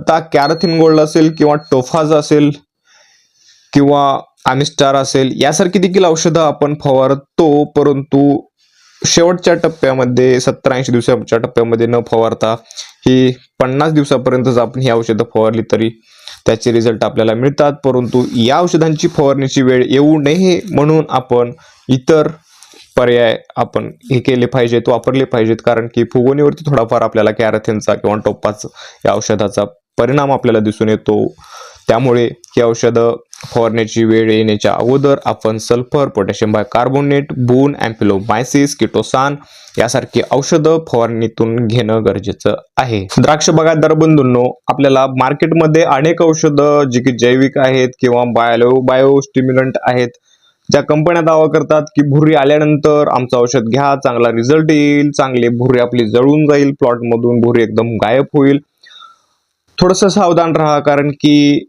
आता कॅराथिन गोल्ड असेल किंवा टोफाज असेल किंवा आमिस्टार असेल यासारखी देखील औषधं आपण फवारतो, परंतु शेवटच्या टप्प्यामध्ये 70-80 दिवसाच्या टप्प्यामध्ये न फवारता ही 50 दिवसापर्यंतच आपण ही औषधं फवारली तरी त्याचे रिझल्ट आपल्याला मिळतात. परंतु या औषधांची फवारणीची वेळ येऊ नये म्हणून आपण इतर पर्याय आपण हे केले पाहिजेत, वापरले पाहिजेत, कारण की फुगवणीवरती थोडाफार आपल्याला कॅराथिनचा किंवा टोपाच या औषधाचा परिणाम आपल्याला दिसून येतो. त्यामुळे ही औषधं फवारण्याची वेळ येण्याच्या अगोदर आपण सल्फर, पोटॅशियम बायकार्बोनेट, बून, अँफिलोमायसिस, किटोसान यासारखी औषधं फवारणीतून घेणं गरजेचं आहे. द्राक्ष बागायतदार बंधूंनो, आपल्याला मार्केटमध्ये अनेक औषधं जी की जैविक आहेत किंवा बायो स्टिम्युलंट आहेत, ज्या कंपन्या दावा करतात की भुरी आल्यानंतर आमचं औषध घ्या, चांगला रिझल्ट येईल, चांगली भुरी आपली जळून जाईल, प्लॉट मधून भुरी एकदम गायब होईल. थोडंसं सावधान राहा, कारण की